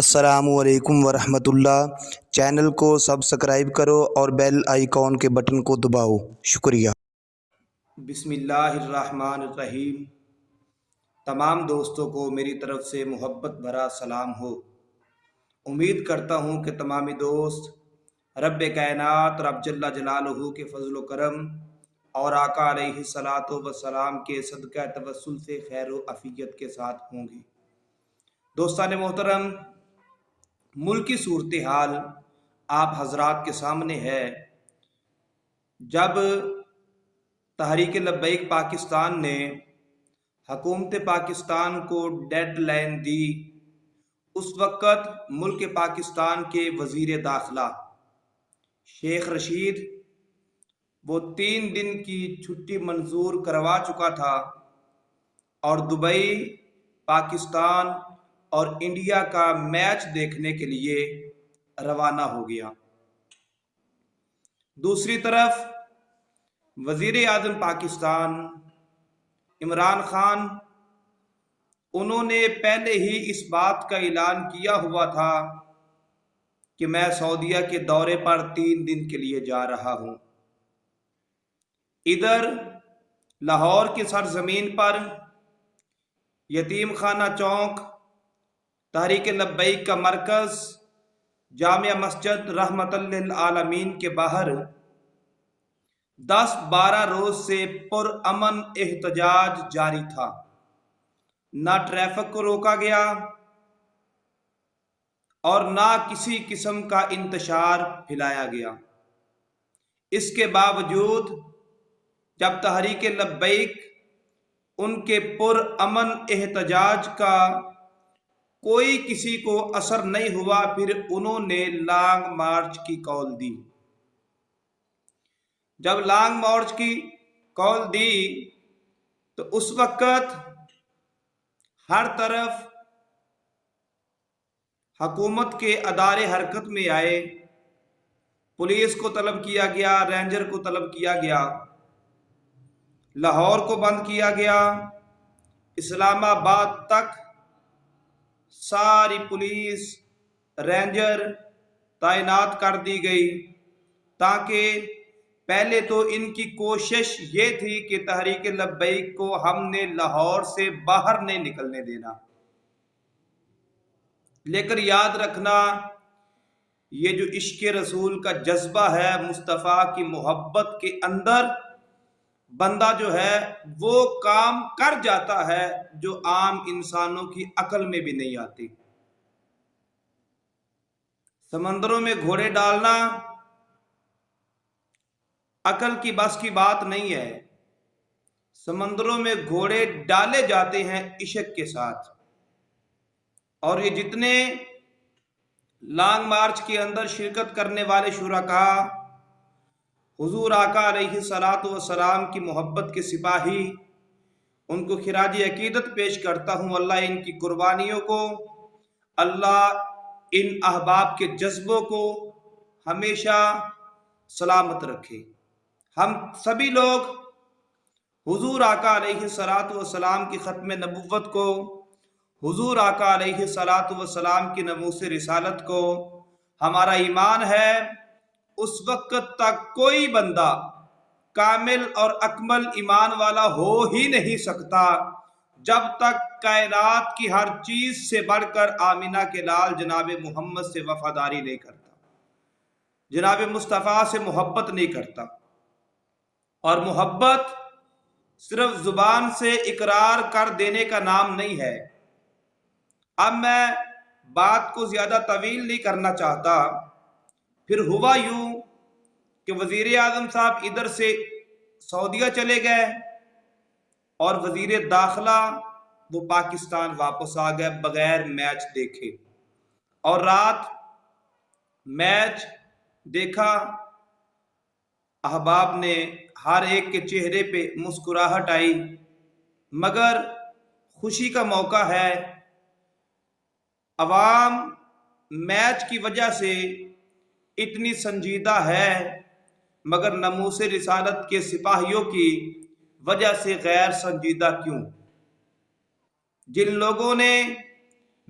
السلام علیکم ورحمۃ اللہ۔ چینل کو سبسکرائب کرو اور بیل آئیکن کے بٹن کو دباؤ۔ شکریہ۔ بسم اللہ الرحمن الرحیم۔ تمام دوستوں کو میری طرف سے محبت بھرا سلام ہو۔ امید کرتا ہوں کہ تمامی دوست رب کائنات رب جل جلالہ کے فضل و کرم اور آقا علیہ الصلاۃ والسلام کے صدقہ توسل سے خیر و عافیت کے ساتھ ہوں گے۔ دوستان محترم، ملکی صورتحال آپ حضرات کے سامنے ہے۔ جب تحریک لبیک پاکستان نے حکومت پاکستان کو ڈیڈ لائن دی، اس وقت ملک پاکستان کے وزیر داخلہ شیخ رشید وہ 3 دن کی چھٹی منظور کروا چکا تھا اور دبئی، پاکستان اور انڈیا کا میچ دیکھنے کے لیے روانہ ہو گیا۔ دوسری طرف وزیر اعظم پاکستان عمران خان، انہوں نے پہلے ہی اس بات کا اعلان کیا ہوا تھا کہ میں سعودیہ کے دورے پر 3 دن کے لیے جا رہا ہوں۔ ادھر لاہور کی سرزمین پر یتیم خانہ چوک، تحریک لبیک کا مرکز، جامع مسجد رحمت للعالمین کے باہر 10-12 روز سے پرامن احتجاج جاری تھا۔ نہ ٹریفک کو روکا گیا اور نہ کسی قسم کا انتشار پھیلایا گیا۔ اس کے باوجود جب تحریک لبیک ان کے پرامن احتجاج کا کوئی کسی کو اثر نہیں ہوا، پھر انہوں نے لانگ مارچ کی کال دی۔ جب لانگ مارچ کی کال دی تو اس وقت ہر طرف حکومت کے ادارے حرکت میں آئے۔ پولیس کو طلب کیا گیا، رینجر کو طلب کیا گیا، لاہور کو بند کیا گیا، اسلام آباد تک ساری پولیس رینجر تعینات کر دی گئی، تاکہ پہلے تو ان کی کوشش یہ تھی کہ تحریک لبیک کو ہم نے لاہور سے باہر نہیں نکلنے دینا۔ لیکن یاد رکھنا، یہ جو عشق رسول کا جذبہ ہے، مصطفیٰ کی محبت کے اندر بندہ جو ہے وہ کام کر جاتا ہے جو عام انسانوں کی عقل میں بھی نہیں آتی۔ سمندروں میں گھوڑے ڈالنا عقل کی بس کی بات نہیں ہے۔ سمندروں میں گھوڑے ڈالے جاتے ہیں عشق کے ساتھ۔ اور یہ جتنے لانگ مارچ کے اندر شرکت کرنے والے شرکاء حضور آقا علیہ الصلاۃ والسلام کی محبت کے سپاہی، ان کو خراج عقیدت پیش کرتا ہوں۔ اللہ ان کی قربانیوں کو، اللہ ان احباب کے جذبوں کو ہمیشہ سلامت رکھے۔ ہم سبھی لوگ حضور آقا علیہ الصلاۃ والسلام کی ختم نبوت کو، حضور آقا علیہ الصلاۃ والسلام کی ناموس رسالت کو، ہمارا ایمان ہے اس وقت تک کوئی بندہ کامل اور اکمل ایمان والا ہو ہی نہیں سکتا جب تک کائنات کی ہر چیز سے بڑھ کر آمینہ کے لال جناب محمد سے وفاداری نہیں کرتا، جناب مصطفیٰ سے محبت نہیں کرتا۔ اور محبت صرف زبان سے اقرار کر دینے کا نام نہیں ہے۔ اب میں بات کو زیادہ طویل نہیں کرنا چاہتا۔ پھر ہوا یوں کہ وزیر اعظم صاحب ادھر سے سعودیہ چلے گئے اور وزیر داخلہ وہ پاکستان واپس آ گئے بغیر میچ دیکھے۔ اور رات میچ دیکھا، احباب نے ہر ایک کے چہرے پہ مسکراہٹ آئی، مگر خوشی کا موقع ہے۔ عوام میچ کی وجہ سے اتنی سنجیدہ ہے، مگر ناموس رسالت کے سپاہیوں کی وجہ سے غیر سنجیدہ کیوں؟ جن لوگوں نے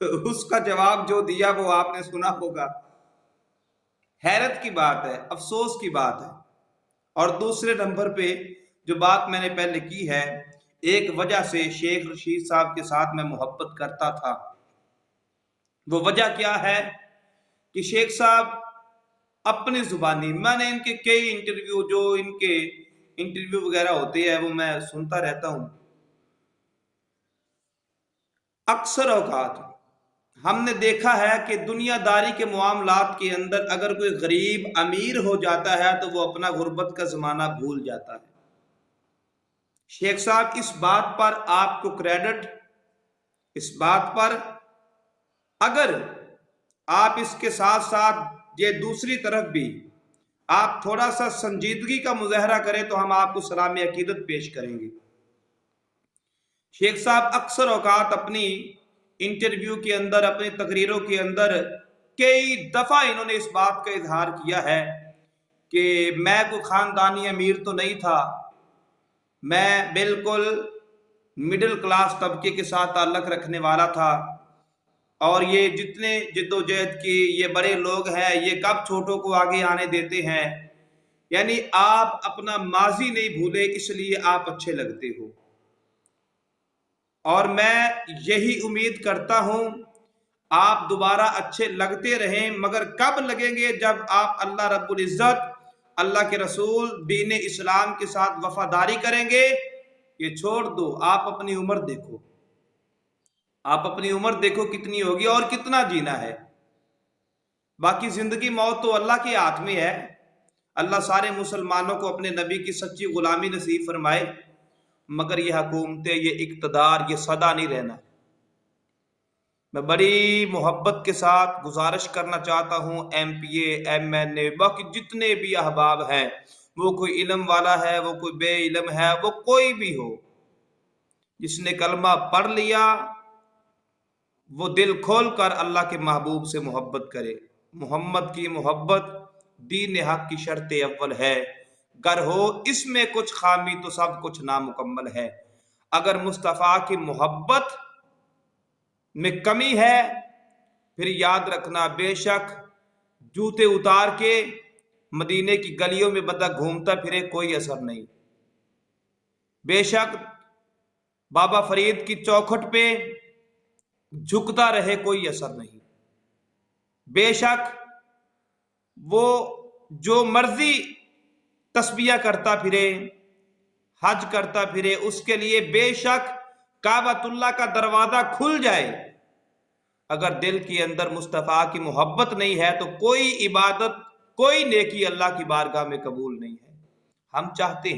اس کا جواب جو دیا وہ آپ نے سنا ہوگا۔ حیرت کی بات ہے، افسوس کی بات ہے۔ اور دوسرے نمبر پہ جو بات میں نے پہلے کی ہے، ایک وجہ سے شیخ رشید صاحب کے ساتھ میں محبت کرتا تھا۔ وہ وجہ کیا ہے کہ شیخ صاحب اپنی زبانی، میں نے ان کے کئی انٹرویو، جو ان کے انٹرویو وغیرہ ہوتے ہیں وہ میں سنتا رہتا ہوں، اکثر اوقات ہم نے دیکھا ہے کہ دنیا داری کے معاملات کے اندر اگر کوئی غریب امیر ہو جاتا ہے تو وہ اپنا غربت کا زمانہ بھول جاتا ہے۔ شیخ صاحب اس بات پر آپ کو کریڈٹ، اس بات پر اگر آپ اس کے ساتھ ساتھ یہ دوسری طرف بھی آپ تھوڑا سا سنجیدگی کا مظاہرہ کریں تو ہم آپ کو سلام عقیدت پیش کریں گے۔ شیخ صاحب اکثر اوقات اپنی انٹرویو کے اندر، اپنی تقریروں کے اندر کئی دفعہ انہوں نے اس بات کا اظہار کیا ہے کہ میں کوئی خاندانی امیر تو نہیں تھا، میں بالکل مڈل کلاس طبقے کے ساتھ تعلق رکھنے والا تھا، اور یہ جتنے جدوجہد کی یہ بڑے لوگ ہیں یہ کب چھوٹوں کو آگے آنے دیتے ہیں، یعنی آپ اپنا ماضی نہیں بھولے اس لیے آپ اچھے لگتے ہو۔ اور میں یہی امید کرتا ہوں آپ دوبارہ اچھے لگتے رہیں، مگر کب لگیں گے؟ جب آپ اللہ رب العزت، اللہ کے رسول، دین اسلام کے ساتھ وفاداری کریں گے۔ یہ چھوڑ دو، آپ اپنی عمر دیکھو، آپ اپنی عمر دیکھو کتنی ہوگی اور کتنا جینا ہے۔ باقی زندگی موت تو اللہ کے ہاتھ میں ہے۔ اللہ سارے مسلمانوں کو اپنے نبی کی سچی غلامی نصیب فرمائے، مگر یہ حکومتیں، یہ اقتدار، یہ سدا نہیں رہنا۔ میں بڑی محبت کے ساتھ گزارش کرنا چاہتا ہوں ایم پی اے، ایم این اے، باقی جتنے بھی احباب ہیں، وہ کوئی علم والا ہے، وہ کوئی بے علم ہے، وہ کوئی بھی ہو، جس نے کلمہ پڑھ لیا وہ دل کھول کر اللہ کے محبوب سے محبت کرے۔ محمد کی محبت دین حق کی شرط اول ہے، گر ہو اس میں کچھ خامی تو سب کچھ نامکمل ہے۔ اگر مصطفیٰ کی محبت میں کمی ہے پھر یاد رکھنا بے شک جوتے اتار کے مدینے کی گلیوں میں بندہ گھومتا پھرے کوئی اثر نہیں، بے شک بابا فرید کی چوکھٹ پہ جھکتا رہے کوئی اثر نہیں، بے شک وہ جو مرضی تسبیح کرتا پھرے، حج کرتا پھرے، اس کے لیے بے شک کعبۃ اللہ کا دروازہ کھل جائے، اگر دل کے اندر مصطفیٰ کی محبت نہیں ہے تو کوئی عبادت، کوئی نیکی اللہ کی بارگاہ میں قبول نہیں ہے۔ ہم چاہتے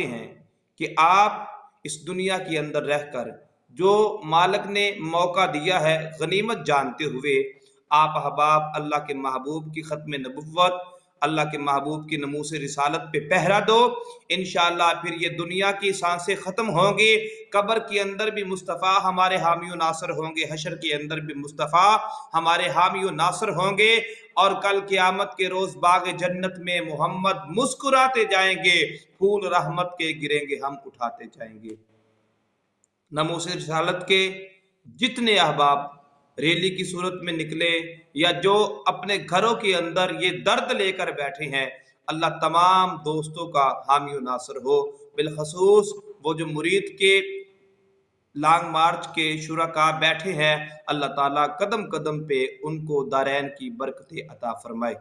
ہیں کہ آپ اس دنیا کے اندر رہ کر جو مالک نے موقع دیا ہے غنیمت جانتے ہوئے آپ احباب اللہ کے محبوب کی ختم نبوت، اللہ کے محبوب کی نموس رسالت پہ پہرا دو۔ انشاءاللہ پھر یہ دنیا کی سانسیں ختم ہوں گی، قبر کے اندر بھی مصطفیٰ ہمارے حامی و ناصر ہوں گے، حشر کے اندر بھی مصطفیٰ ہمارے حامی و ناصر ہوں گے، اور کل قیامت کے روز باغ جنت میں محمد مسکراتے جائیں گے، پھول رحمت کے گریں گے، ہم اٹھاتے جائیں گے۔ نموس رسالت کے جتنے احباب ریلی کی صورت میں نکلے یا جو اپنے گھروں کے اندر یہ درد لے کر بیٹھے ہیں، اللہ تمام دوستوں کا حامی و ناصر ہو، بالخصوص وہ جو مرید کے لانگ مارچ کے شرکاء بیٹھے ہیں، اللہ تعالیٰ قدم قدم پہ ان کو دارین کی برکتیں عطا فرمائے۔